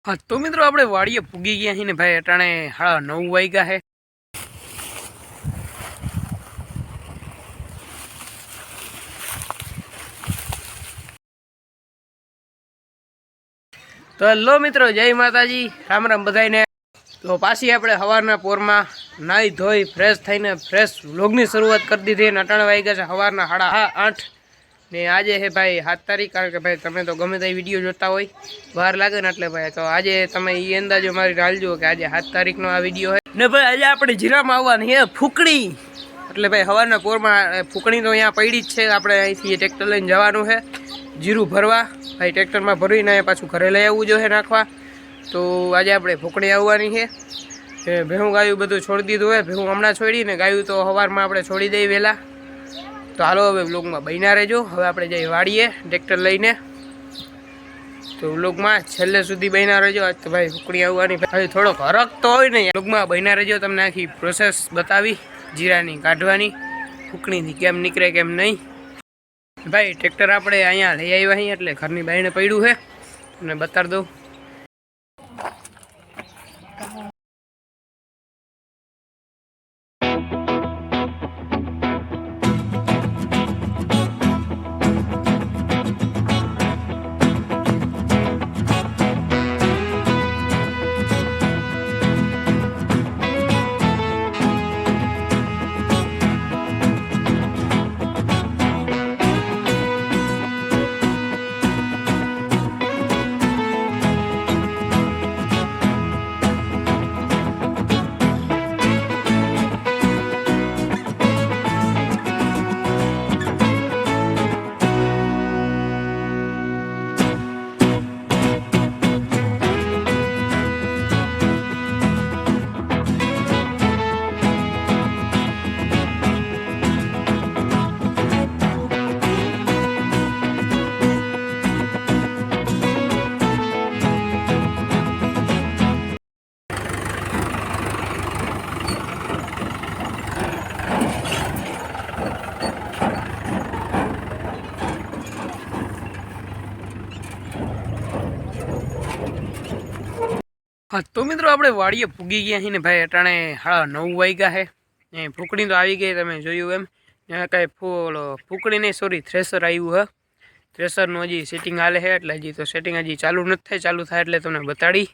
हाँ तो मित्रों આપણે વાડીએ પૂગી ગયા છીએ ને ભાઈ અટાણે 9:30 વાગ્યા છે। તો હેલો મિત્રો, જય માતાજી, રામ રામ બધાને। તો પાછી આપણે સવારના પોરમાં નાહી ધોઈ ફ્રેશ થઈને ફ્રેશ વ્લોગની શરૂઆત કરી દીધી અને અટાણે વાગ્યા છે સવારના 8:30 ને આજે છે ભાઈ 7 તારીખ। કારણ કે ભાઈ તમે તો ગમે તે વિડીયો જોતા હોય વાર લાગે ને એટલે ભાઈ તો આજે તમે એ અંદાજો મારી હાલજો કે આજે 7 તારીખનો આ વિડીયો છે ને ભાઈ આજે આપણે જીરામાં આવવાની છે ફૂકણી। એટલે ભાઈ સવારના પોરમાં ફૂકણી તો અહીંયા પડી જ છે। આપણે અહીંથી ટ્રેક્ટર લઈને જવાનું છે જીરું ભરવા। ભાઈ ટ્રેક્ટરમાં ભરીને પાછું ઘરે લઈ આવવું જોઈએ નાખવા। તો આજે આપણે ફૂકણી આવવાની છે। ભેહું ગાયું બધું છોડી દીધું હોય, ભેહું હમણાં છોડી ને ગાયું તો સવારમાં આપણે છોડી દઈએ વહેલા। તો હાલો હવે વ્લોગમાં બન્યા રહેજો। હવે આપણે જઈએ વાડીએ ટ્રેક્ટર લઈને, તો વ્લોગમાં છેલ્લે સુધી બન્યા રહેજો। આજ તો ભાઈ ફૂકણી આવવાની ભાઈ થોડોક હરક તો હોય ને, વ્લોગમાં બન્યા રહેજો। તમને આખી પ્રોસેસ બતાવી જીરાની કાઢવાની, ફૂકણીથી કેમ નીકળે કેમ નહીં। ભાઈ ટ્રેક્ટર આપણે અહીંયા લઈ આવ્યા અહીં એટલે ઘરની બાઈને પડ્યું છે, તમને બતાવી દઉં। हाँ तो मित्रों આપણે વાડીએ પૂગી ગયા છીએ ને ભાઈ અટાણે 9:30 વાગ્યા છે ને ફૂકણી તો આવી ગઈ, તમે જોયું એમ। ત્યાં કાંઈ ફૂકણી નહીં, સોરી થ્રેસર આવ્યું છે। થ્રેસરનું હજી સેટિંગ હાલે છે એટલે હજી તો સેટિંગ હજી ચાલુ નથી થાય, ચાલુ થાય એટલે તમને બતાડી।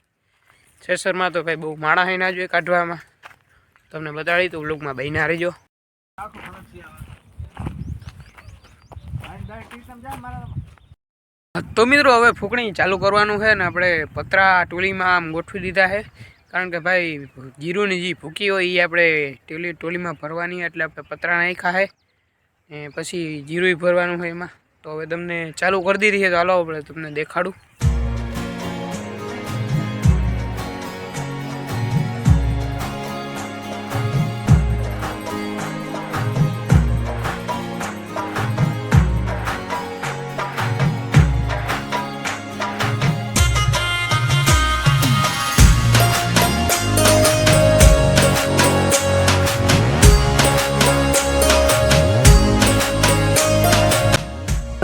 થ્રેસરમાં તો ભાઈ બહુ માણા હે ના જોઈએ કાઢવામાં, તમને બતાડી તો વ્લોગમાં બન્યા રહેજો। તો મિત્રો હવે ફૂકણી ચાલુ કરવાનું છે ને આપણે પતરા ટોલીમાં આમ ગોઠવી દીધા છે। કારણ કે ભાઈ જીરુંની જે ફૂકી હોય એ આપણે ટોલીમાં ભરવાની, એટલે આપણે પતરા નાખ્યા છે ને પછી જીરું ભરવાનું હોય એમાં। તો હવે તમને ચાલુ કરી દીધી છે, તો હાલો આપણે તમને દેખાડું।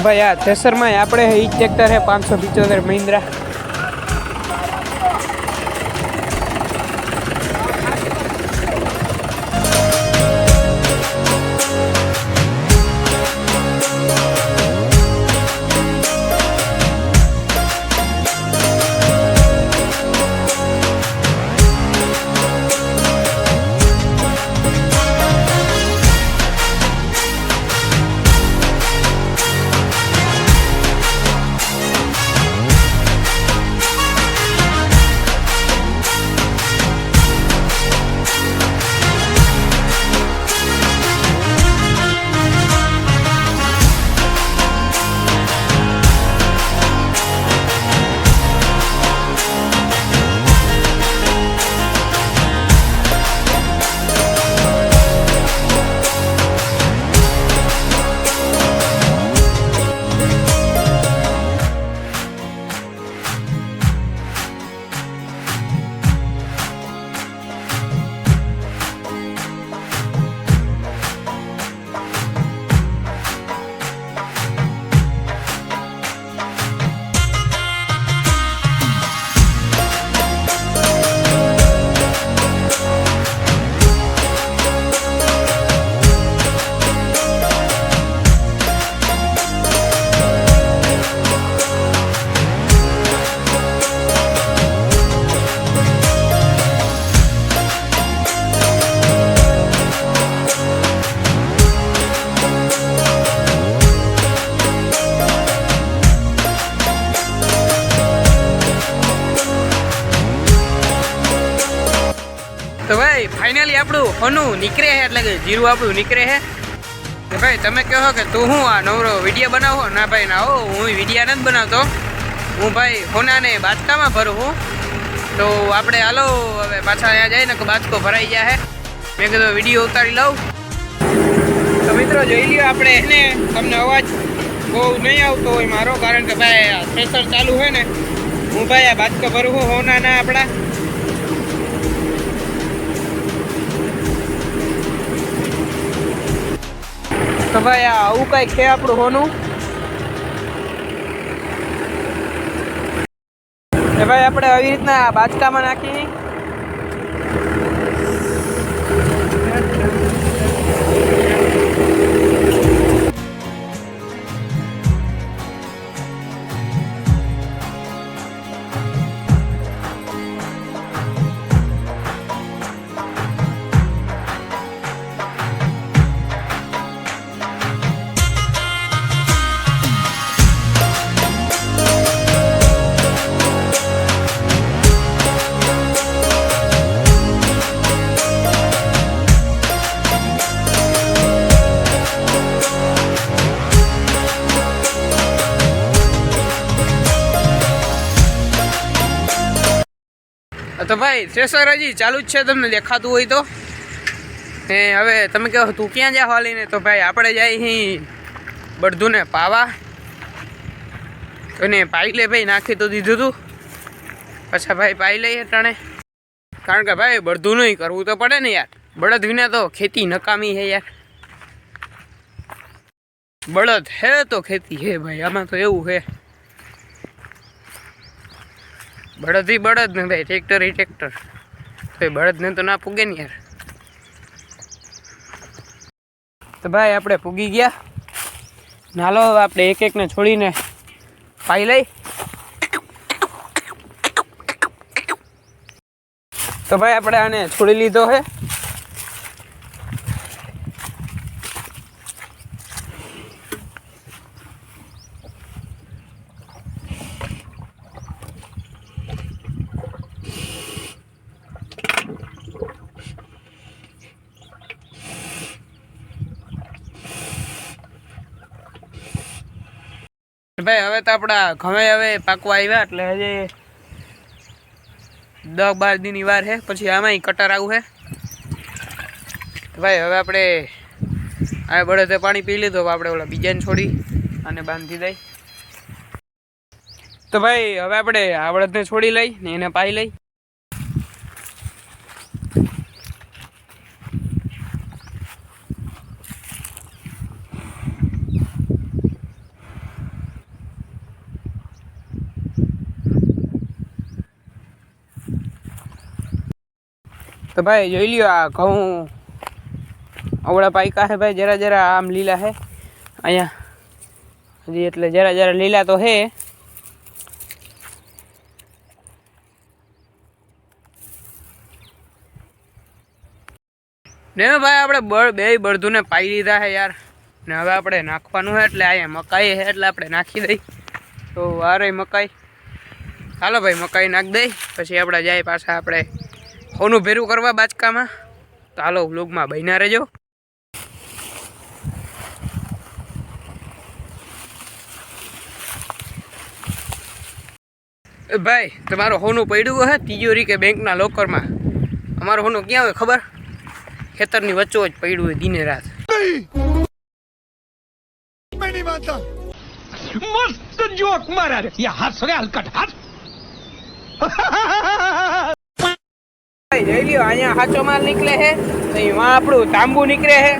भाई आ थ्रेसर में આપણે ઈ ટ્રેક્ટર है 575 महिंद्रा। ફાઇનલી આપણું હોનું નીકળે છે, એટલે કે જીરું આપણું નીકળે છે. ભાઈ તમે કહો કે તું હું આ નવરો વિડીયો બનાવો? ના ભાઈ ના, હો હું વિડીયો નથી બનાવતો. હું ભાઈ હોનાને બાચકામાં ભરું હું. તો આપણે હાલો હવે પાછા અહીંયા જઈને કે બાચકો ભરાઈ ગયા છે. મેં કીધું વિડીયો ઉતારી લઉં. તો મિત્રો જોઈ લ્યો આપણે એને તમને અવાજ બહુ નહીં આવતો હોય મારો, કારણ કે ભાઈ આ થ્રેસર ચાલુ હોય ને. હું ભાઈ આ બાચકો ભરું હું હોનાના આપણા. તો ભાઈ આવું કઈ છે આપણું હોનું. એ ભાઈ આપણે આવી રીતના બાચકામાં નાખી. તો ભાઈ થ્રેસર હજી ચાલુ જ છે, તમને દેખાતું હોય તો. ને હવે તમે કહો તું ક્યાં જા હાલીને? તો ભાઈ આપણે જાય અહીં બળદુને પાવા. અને પાઈ લે ભાઈ, નાખી તો દીધું તું, પાછા ભાઈ પાઈ લઈએ ટાણે. કારણ કે ભાઈ બળદું નહીં કરવું તો પડે ને યાર. બળદ વિના તો ખેતી નકામી છે યાર. બળદ હે તો ખેતી હે ભાઈ, આમાં તો એવું છે. બળદ ही बड़द ने भाई, ट्रैक्टर ही ट्रैक्टर. तो बड़द ने तो ना पूगे नहीं यार. तो भाई આપણે પૂગી ગયા. નાલો આપણે એક એક ને છોડીને પાઈ લઈ. તો ભાઈ આપણે આને છોડી લીધો છે. ભાઈ હવે તો આપણા ઘમે હવે પાકવા આવ્યા, એટલે હજી 10-12 દીની વાર છે. પછી આમાં કટર આવું છે. ભાઈ હવે આપણે આ બળદે પાણી પી લીધું, આપણે ઓલા બીજાને છોડી અને બાંધી દઈ. તો ભાઈ હવે આપણે આ બળદને છોડી લઈ ને એને પાઈ લઈ. तो भाई જોઈ લ્યો આ ઘઉં અવળા પાયકા છે ભાઈ, જરા જરા આમ લીલા છે અહીંયા હજી, એટલે જરા જરા લીલા તો છે. ને ભાઈ આપણે બે બળદુને પાઈ લીધા છે યાર. ને હવે આપણે નાખવાનું છે, એટલે અહીંયા મકાઈ છે એટલે આપણે નાખી દઈ. તો આ રહી મકાઈ. ચાલો ભાઈ મકાઈ નાખી દઈ, પછી આપણે જાય પાછા આપણે હોનું ભેરું કરવા બાચકામાં. તો હાલો વ્લોગમાં બન્યા રહેજો. ભાઈ તમારું હોનું પડ્યું હે તિજોરી કે બેંકના લોકરમાં. અમારું હોનું ક્યાં હોય ખબર? ખેતરની વચ્ચો જ પડ્યું હોય દિને રાત. મસ્ત જોક મારા રે, યા હસ રે હલકટ હસ. જોઈ લ્યો અહીંયા સાચો માલ નીકળે છે, અહીંયા આપણું તાંબુ નીકળે છે.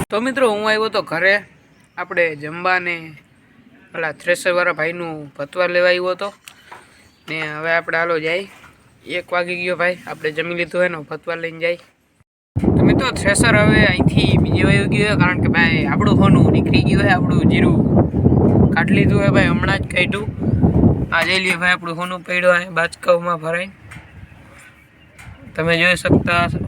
તો મિત્રો હું આવ્યો તો ઘરે, આપણે જમવાને પેલા થ્રેસરવાળા ભાઈનું ભતવા લેવા આવ્યો હતો ને. હવે આપણે હાલો જાય, 1 વાગી ગયો ભાઈ, આપણે જમી લીધું એનો ભતવા લઈને જાય. તો મિત્રો થ્રેસર હવે અહીંથી બીજે વયું ગયું હોય, કારણ કે ભાઈ આપણું હોનું નીકળી ગયું હોય, આપણું જીરું કાઢી લીધું હોય ભાઈ, હમણાં જ કાઢ્યું. આ જઈ લઈએ ભાઈ, આપણું હોનું પડ્યું હોય બાજકાઓમાં ભરાય, તમે જોઈ શકતા હશો.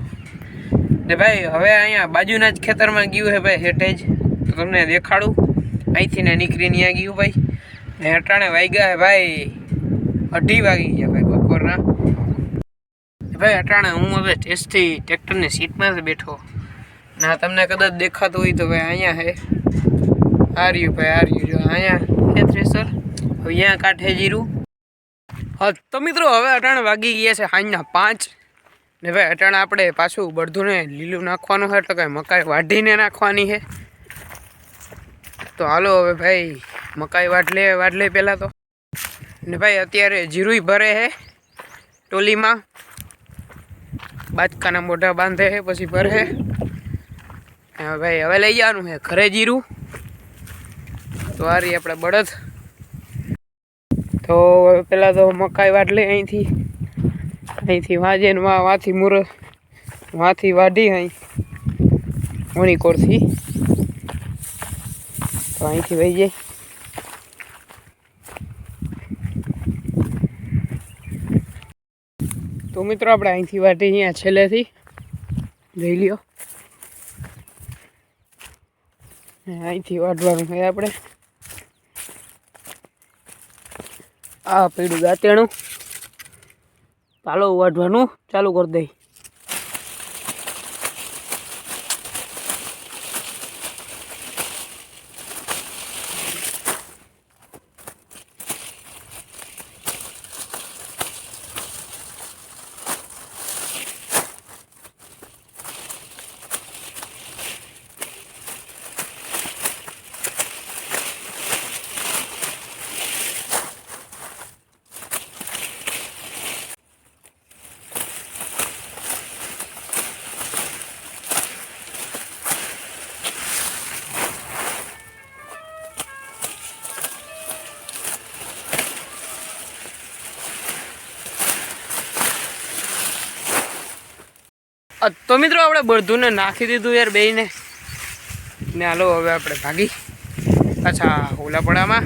ને ભાઈ હવે અહીંયા બાજુના જ ખેતરમાં ગયું છે ભાઈ હેઠે જ, તો તમને દેખાડું. અહીંથી ને નીકળીને ત્યાં ગયું ભાઈ, ને અટાણે વાગ્યા છે ભાઈ 2:30 વાગી ગયા ભાઈ બપોરના. ભાઈ અટાણે હું હવે ટેસ્ટથી ટ્રેક્ટરની સીટમાં જ બેઠો, ના તમને કદાચ દેખાતું હોય તો ભાઈ અહીંયા છે, આ રહ્યું ભાઈ, આ રહ્યું જો અહીંયા છે થ્રેસર. હવે અહીંયા કાંઠે જીરું. હા તો મિત્રો હવે અટાણે વાગી ગયા છે સાંજના 5, ને ભાઈ અટાણે આપણે પાછું બળધુને લીલું નાખવાનું છે, એટલે કાંઈ મકાઈ વાઢીને નાખવાની છે. તો હાલો હવે ભાઈ મકાઈ વાઢ લે પહેલાં તો. ને ભાઈ અત્યારે જીરુંય ભરે છે ટોલીમાં, બાજકાના મોઢા બાંધે છે પછી ભરે. ભાઈ હવે લઈ જવાનું છે ઘરે જીરું. તો આ રહી આપણે બળદ. તો પહેલાં તો મકાઈ વાઢ લે અહીંથી વાજે ને વાથી વાથી વાઢી અહીં મોનીકોરથી. તો અહીંથી વહી જાય. તો મિત્રો આપણે અહીંથી વાટી અહીંયા છેલ્લેથી જોઈ લ્યો, અહીંથી વાઢવાનું છે આપણે. આ પીડું દાંતેણું, ચાલો વાઢવાનું ચાલુ કરી દઈ. તો મિત્રો આપણે બળધુને નાખી દીધું યાર બેયને, ને હાલો હવે આપણે ભાગી પાછા ઓલાપડામાં.